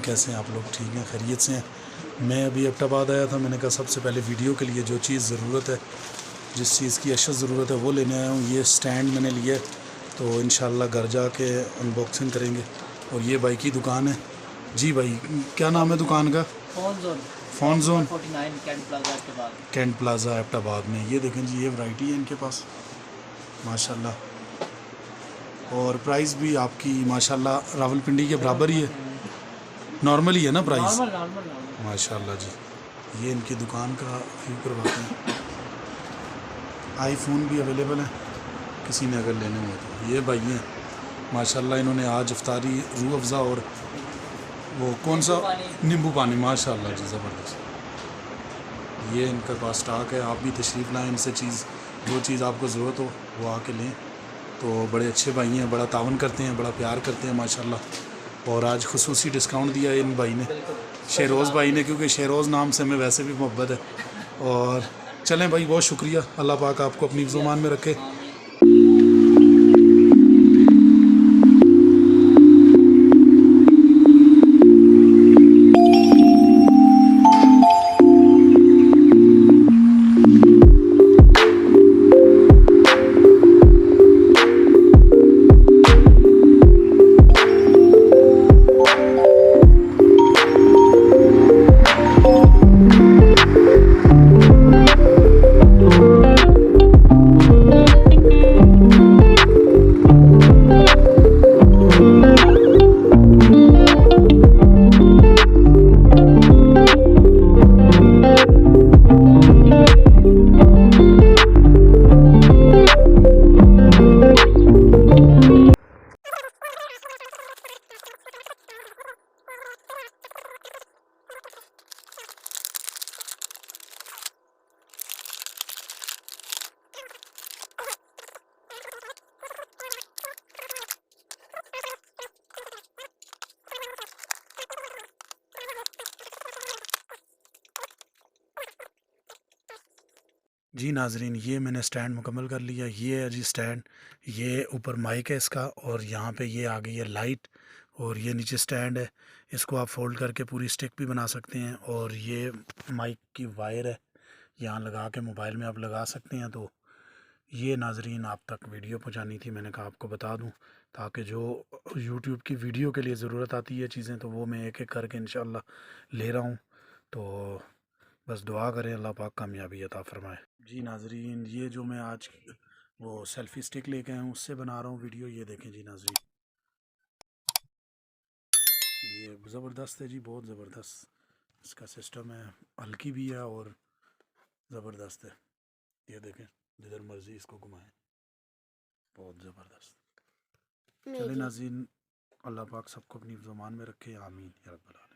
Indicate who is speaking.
Speaker 1: कैसे हैं आप लोग? ठीक हैं, खैरियत से हैं? मैं अभी एबटाबाद आया था। मैंने कहा सबसे पहले वीडियो के लिए जो चीज़ ज़रूरत है, जिस चीज़ की अशद ज़रूरत है वो लेने आया हूँ। ये स्टैंड मैंने लिया है, तो इंशाल्लाह घर जाके अनबॉक्सिंग करेंगे। और ये भाई की दुकान है। जी भाई, क्या नाम है दुकान का? Phone zone
Speaker 2: 49
Speaker 1: cantt plaza Abbottabad में। ये देखें जी, ये वैरायटी है इनके पास माशाल्लाह। और प्राइस भी आपकी माशाल्लाह रावलपिंडी के बराबर ही है, नॉर्मल ही है ना प्राइस? माशाल्लाह जी। ये इनकी दुकान का व्यू करवाते हैं। आईफोन भी अवेलेबल है किसी ने अगर लेने हो तो। ये भाई हैं माशाल्लाह, इन्होंने आज इफ्तारी रूह अफ़ज़ा और वो कौन सा नींबू पानी, माशाल्लाह जी ज़बरदस्त। ये इनके पास स्टॉक है। आप भी तशरीफ़ लाएँ, इनसे चीज़ जो चीज़ आपको ज़रूरत हो वो आके लें। तो बड़े अच्छे भाई हैं, बड़ा तावन करते हैं, बड़ा प्यार करते हैं माशाल्लाह। और आज खुसूसी डिस्काउंट दिया है इन भाई ने, शेरोज़ भाई ने, क्योंकि शेरोज़ नाम से हमें वैसे भी मोहब्बत है। और चलें भाई, बहुत शुक्रिया। अल्लाह पाक आपको अपनी ज़ुबान में रखे। जी नाजरीन, ये मैंने स्टैंड मुकम्मल कर लिया। ये है जी स्टैंड। ये ऊपर माइक है इसका, और यहाँ पे ये आ गई है लाइट, और ये नीचे स्टैंड है। इसको आप फोल्ड करके पूरी स्टिक भी बना सकते हैं। और ये माइक की वायर है, यहाँ लगा के मोबाइल में आप लगा सकते हैं। तो ये नाजरीन आप तक वीडियो पहुँचानी थी, मैंने कहा आपको बता दूँ, ताकि जो यूट्यूब की वीडियो के लिए ज़रूरत आती है चीज़ें, तो वो मैं एक एक करके इंशाल्लाह ले रहा हूँ। तो बस दुआ करें अल्लाह पाक कामयाबी अता फरमाए। जी नाजरीन, ये जो मैं आज वो सेल्फ़ी स्टिक लेके आया हूँ उससे बना रहा हूँ वीडियो। ये देखें जी नाजरीन, ये ज़बरदस्त है जी, बहुत ज़बरदस्त इसका सिस्टम है। हल्की भी है और ज़बरदस्त है। ये देखें, जिधर मर्ज़ी इसको घुमाएं, बहुत ज़बरदस्त। चले नाज़रीन, अल्लाह पाक सबको अपनी ज़ुबान में रखे, आमीन या रब्बल आलमीन।